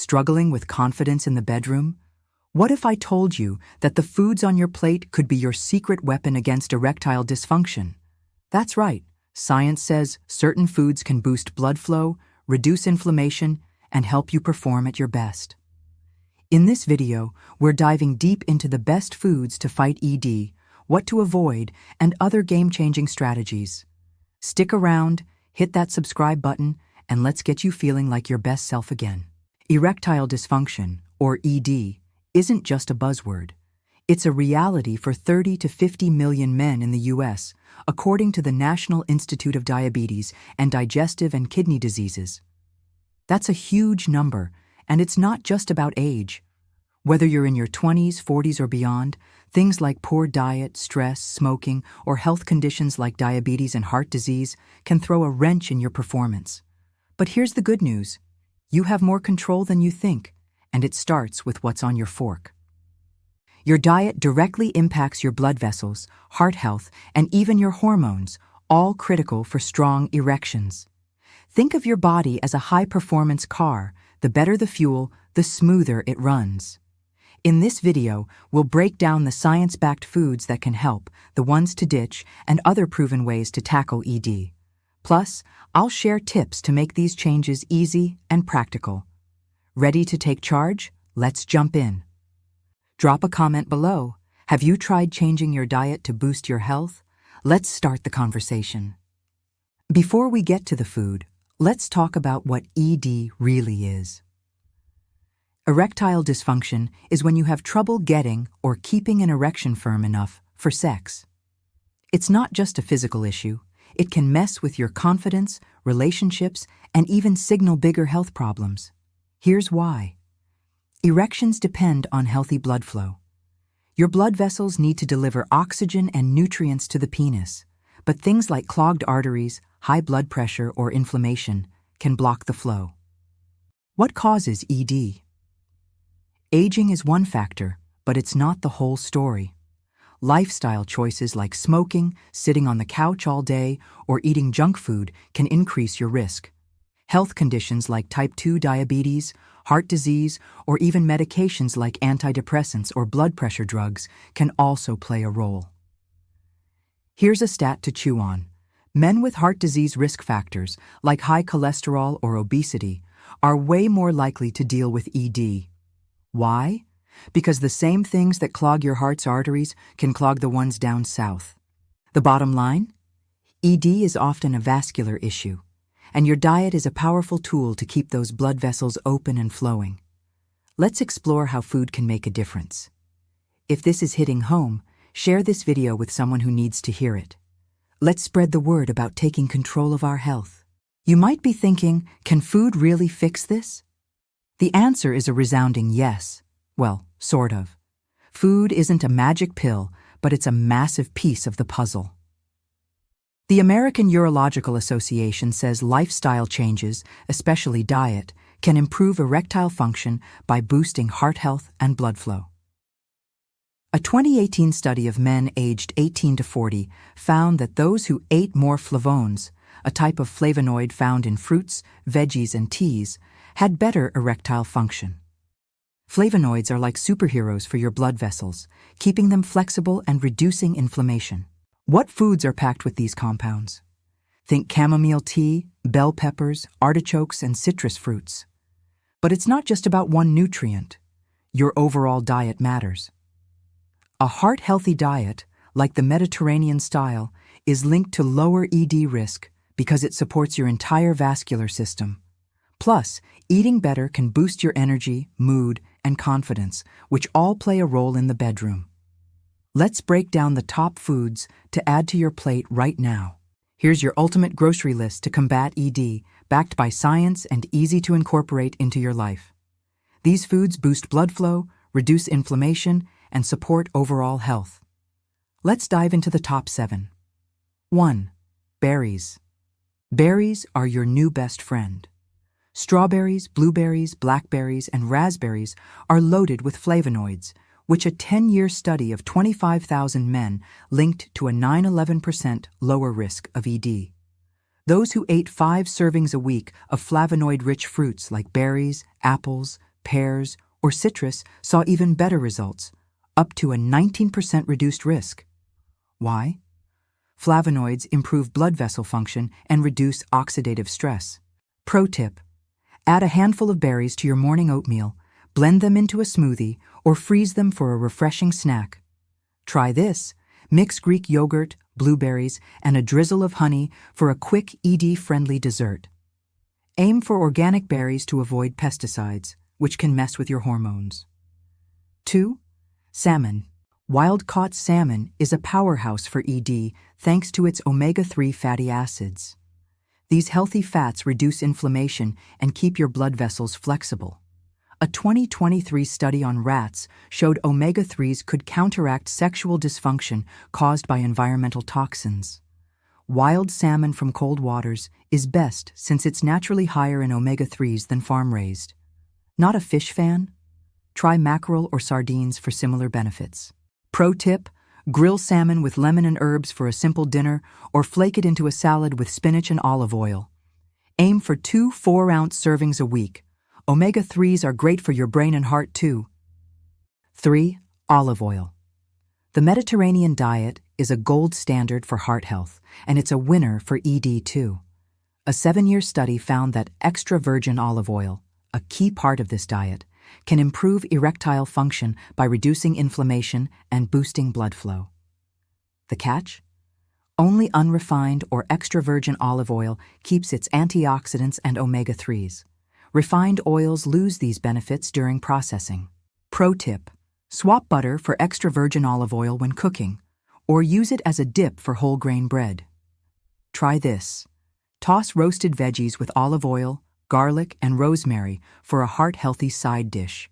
Struggling with confidence in the bedroom? What if I told you that the foods on your plate could be your secret weapon against erectile dysfunction? That's right. Science says certain foods can boost blood flow, reduce inflammation, and help you perform at your best. In this video, we're diving deep into the best foods to fight ED, what to avoid, and other game-changing strategies. Stick around, hit that subscribe button, and let's get you feeling like your best self again. Erectile dysfunction, or ED, isn't just a buzzword. It's a reality for 30 to 50 million men in the U.S., according to the National Institute of Diabetes and Digestive and Kidney Diseases. That's a huge number, and it's not just about age. Whether you're in your 20s, 40s, or beyond, things like poor diet, stress, smoking, or health conditions like diabetes and heart disease can throw a wrench in your performance. But here's the good news. You have more control than you think, and it starts with what's on your fork. Your diet directly impacts your blood vessels, heart health, and even your hormones, all critical for strong erections. Think of your body as a high-performance car. The better the fuel, the smoother it runs. In this video, we'll break down the science-backed foods that can help, the ones to ditch, and other proven ways to tackle ED. Plus, I'll share tips to make these changes easy and practical. Ready to take charge? Let's jump in. Drop a comment below. Have you tried changing your diet to boost your health? Let's start the conversation. Before we get to the food, let's talk about what ED really is. Erectile dysfunction is when you have trouble getting or keeping an erection firm enough for sex. It's not just a physical issue. It can mess with your confidence, relationships, and even signal bigger health problems. Here's why. Erections depend on healthy blood flow. Your blood vessels need to deliver oxygen and nutrients to the penis, but things like clogged arteries, high blood pressure, or inflammation can block the flow. What causes ED? Aging is one factor, but it's not the whole story. Lifestyle choices like smoking, sitting on the couch all day, or eating junk food can increase your risk. Health conditions like type 2 diabetes, heart disease, or even medications like antidepressants or blood pressure drugs can also play a role. Here's a stat to chew on. Men with heart disease risk factors, like high cholesterol or obesity, are way more likely to deal with ED. Why? Because the same things that clog your heart's arteries can clog the ones down south. The bottom line? ED is often a vascular issue, and your diet is a powerful tool to keep those blood vessels open and flowing. Let's explore how food can make a difference. If this is hitting home, share this video with someone who needs to hear it. Let's spread the word about taking control of our health. You might be thinking, can food really fix this? The answer is a resounding yes. Well, sort of. Food isn't a magic pill, but it's a massive piece of the puzzle. The American Urological Association says lifestyle changes, especially diet, can improve erectile function by boosting heart health and blood flow. A 2018 study of men aged 18 to 40 found that those who ate more flavones, a type of flavonoid found in fruits, veggies, and teas, had better erectile function. Flavonoids are like superheroes for your blood vessels, keeping them flexible and reducing inflammation. What foods are packed with these compounds? Think chamomile tea, bell peppers, artichokes, and citrus fruits. But it's not just about one nutrient. Your overall diet matters. A heart-healthy diet, like the Mediterranean style, is linked to lower ED risk because it supports your entire vascular system. Plus, eating better can boost your energy, mood, and confidence, which all play a role in the bedroom. Let's break down the top foods to add to your plate right now. Here's your ultimate grocery list to combat ED, backed by science and easy to incorporate into your life. These foods boost blood flow, reduce inflammation, and support overall health. Let's dive into the top 7. 1. Berries. Berries are your new best friend. Strawberries, blueberries, blackberries, and raspberries are loaded with flavonoids, which a 10-year study of 25,000 men linked to a 9–11% lower risk of ED. Those who ate 5 servings a week of flavonoid-rich fruits like berries, apples, pears, or citrus saw even better results, up to a 19% reduced risk. Why? Flavonoids improve blood vessel function and reduce oxidative stress. Pro tip: add a handful of berries to your morning oatmeal, blend them into a smoothie, or freeze them for a refreshing snack. Try this: mix Greek yogurt, blueberries, and a drizzle of honey for a quick ED-friendly dessert. Aim for organic berries to avoid pesticides, which can mess with your hormones. 2. Salmon. Wild-caught salmon is a powerhouse for ED thanks to its omega-3 fatty acids. These healthy fats reduce inflammation and keep your blood vessels flexible. A 2023 study on rats showed omega-3s could counteract sexual dysfunction caused by environmental toxins. Wild salmon from cold waters is best since it's naturally higher in omega-3s than farm-raised. Not a fish fan? Try mackerel or sardines for similar benefits. Pro tip: grill salmon with lemon and herbs for a simple dinner, or flake it into a salad with spinach and olive oil. Aim for 2 4-ounce servings a week. Omega-3s are great for your brain and heart too. 3. Olive oil. The Mediterranean diet is a gold standard for heart health, and it's a winner for ED too. A 7-year study found that extra virgin olive oil, a key part of this diet, can improve erectile function by reducing inflammation and boosting blood flow. The catch? Only unrefined or extra virgin olive oil keeps its antioxidants and omega-3s. Refined oils lose these benefits during processing. Pro tip: swap butter for extra virgin olive oil when cooking, or use it as a dip for whole grain bread. Try this: toss roasted veggies with olive oil, garlic, and rosemary for a heart-healthy side dish.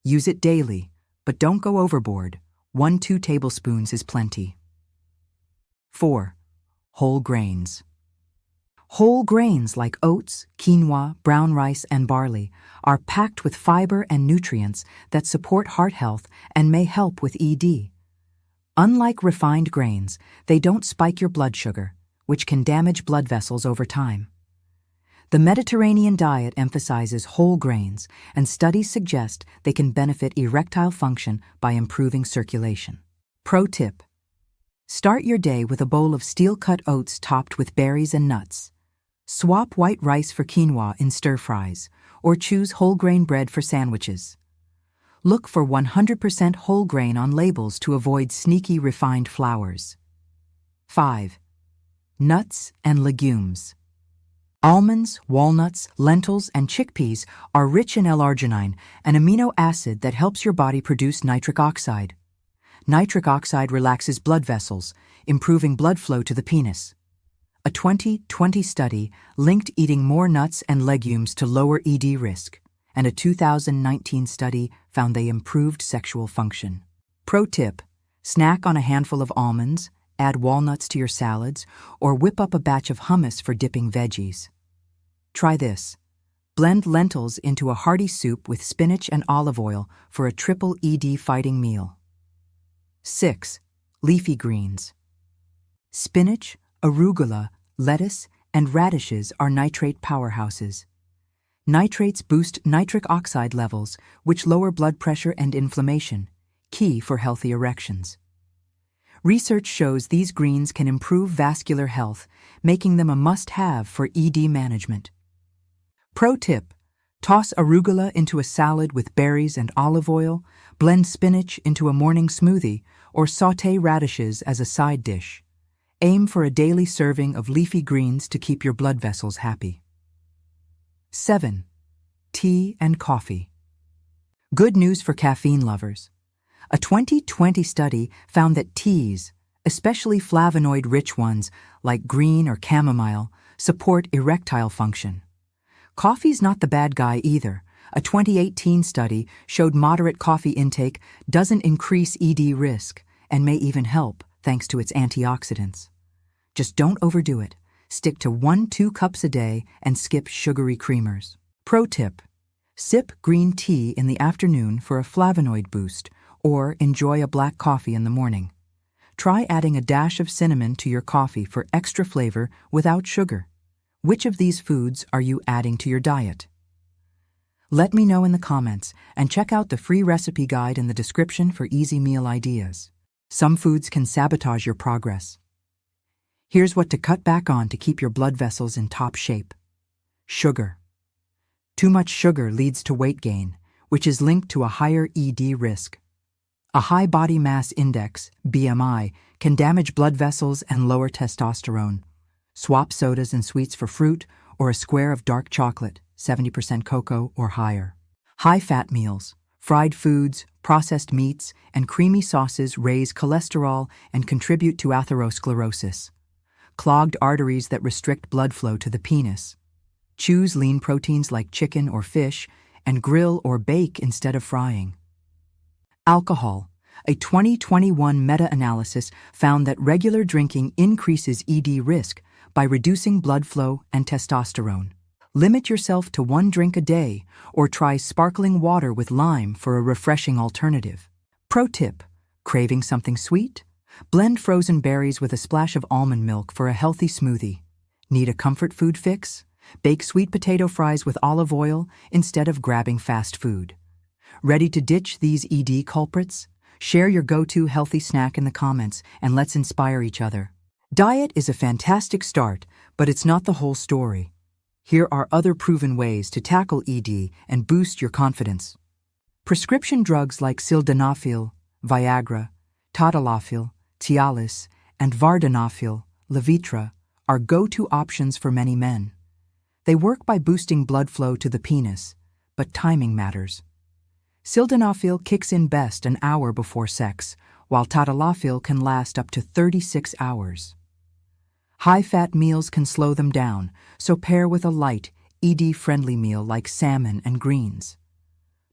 Use it daily, but don't go overboard. 1-2 tablespoons is plenty. 4. Whole grains. Whole grains like oats, quinoa, brown rice, and barley are packed with fiber and nutrients that support heart health and may help with ED. Unlike refined grains, they don't spike your blood sugar, which can damage blood vessels over time. The Mediterranean diet emphasizes whole grains, and studies suggest they can benefit erectile function by improving circulation. Pro tip: start your day with a bowl of steel-cut oats topped with berries and nuts. Swap white rice for quinoa in stir-fries, or choose whole grain bread for sandwiches. Look for 100% whole grain on labels to avoid sneaky refined flours. 5. Nuts and legumes. Almonds, walnuts, lentils, and chickpeas are rich in L-arginine, an amino acid that helps your body produce nitric oxide. Nitric oxide relaxes blood vessels, improving blood flow to the penis. A 2020 study linked eating more nuts and legumes to lower ED risk, and a 2019 study found they improved sexual function. Pro tip: snack on a handful of almonds, add walnuts to your salads, or whip up a batch of hummus for dipping veggies. Try this: blend lentils into a hearty soup with spinach and olive oil for a triple ED-fighting meal. 6. Leafy greens. Spinach, arugula, lettuce, and radishes are nitrate powerhouses. Nitrates boost nitric oxide levels, which lower blood pressure and inflammation, key for healthy erections. Research shows these greens can improve vascular health, making them a must-have for ED management. Pro tip: toss arugula into a salad with berries and olive oil, blend spinach into a morning smoothie, or sauté radishes as a side dish. Aim for a daily serving of leafy greens to keep your blood vessels happy. 7. Tea and coffee. Good news for caffeine lovers. A 2020 study found that teas, especially flavonoid-rich ones like green or chamomile, support erectile function. Coffee's not the bad guy either. A 2018 study showed moderate coffee intake doesn't increase ED risk and may even help thanks to its antioxidants. Just don't overdo it. Stick to 1-2 cups a day and skip sugary creamers. Pro tip: sip green tea in the afternoon for a flavonoid boost, or enjoy a black coffee in the morning. Try adding a dash of cinnamon to your coffee for extra flavor without sugar. Which of these foods are you adding to your diet? Let me know in the comments and check out the free recipe guide in the description for easy meal ideas. Some foods can sabotage your progress. Here's what to cut back on to keep your blood vessels in top shape. Sugar. Too much sugar leads to weight gain, which is linked to a higher ED risk. A high body mass index, BMI, can damage blood vessels and lower testosterone. Swap sodas and sweets for fruit or a square of dark chocolate, 70% cocoa or higher. High-fat meals, fried foods, processed meats, and creamy sauces raise cholesterol and contribute to atherosclerosis. Clogged arteries that restrict blood flow to the penis. Choose lean proteins like chicken or fish and grill or bake instead of frying. Alcohol. A 2021 meta-analysis found that regular drinking increases ED risk by reducing blood flow and testosterone. Limit yourself to 1 drink a day or try sparkling water with lime for a refreshing alternative. Pro tip: craving something sweet? Blend frozen berries with a splash of almond milk for a healthy smoothie. Need a comfort food fix? Bake sweet potato fries with olive oil instead of grabbing fast food. Ready to ditch these ED culprits? Share your go-to healthy snack in the comments and let's inspire each other. Diet is a fantastic start, but it's not the whole story. Here are other proven ways to tackle ED and boost your confidence. Prescription drugs like sildenafil, Viagra, tadalafil, Cialis, and vardenafil, Levitra, are go-to options for many men. They work by boosting blood flow to the penis, but timing matters. Sildenafil kicks in best an hour before sex, while tadalafil can last up to 36 hours. High-fat meals can slow them down, so pair with a light, ED-friendly meal like salmon and greens.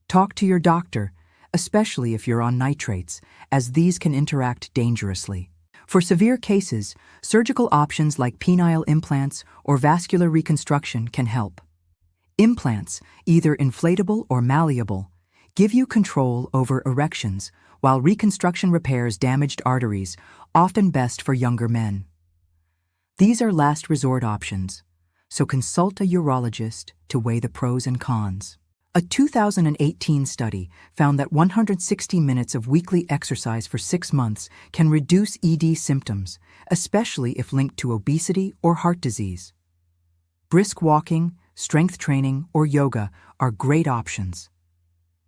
Talk to your doctor, especially if you're on nitrates, as these can interact dangerously. For severe cases, surgical options like penile implants or vascular reconstruction can help. Implants, either inflatable or malleable, give you control over erections, while reconstruction repairs damaged arteries, often best for younger men. These are last resort options, so consult a urologist to weigh the pros and cons. A 2018 study found that 160 minutes of weekly exercise for 6 months can reduce ED symptoms, especially if linked to obesity or heart disease. Brisk walking, strength training, or yoga are great options.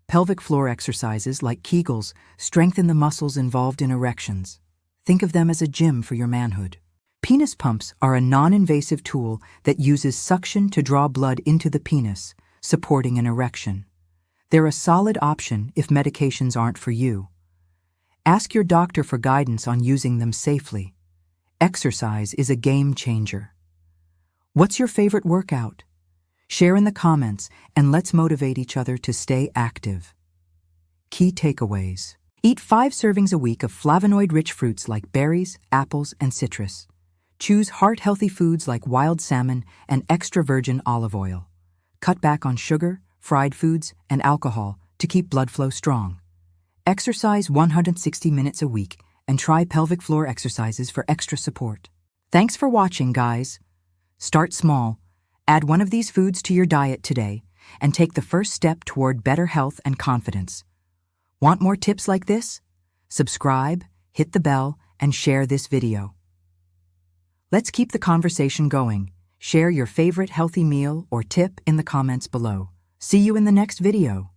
Pelvic floor exercises like Kegels strengthen the muscles involved in erections. Think of them as a gym for your manhood. Penis pumps are a non-invasive tool that uses suction to draw blood into the penis, supporting an erection. They're a solid option if medications aren't for you. Ask your doctor for guidance on using them safely. Exercise is a game changer. What's your favorite workout? Share in the comments and let's motivate each other to stay active. Key takeaways. Eat 5 servings a week of flavonoid-rich fruits like berries, apples, and citrus. Choose heart-healthy foods like wild salmon and extra virgin olive oil. Cut back on sugar, fried foods, and alcohol to keep blood flow strong. Exercise 160 minutes a week and try pelvic floor exercises for extra support. Thanks for watching, guys. Start small, add one of these foods to your diet today, and take the first step toward better health and confidence. Want more tips like this? Subscribe, hit the bell, and share this video. Let's keep the conversation going. Share your favorite healthy meal or tip in the comments below. See you in the next video.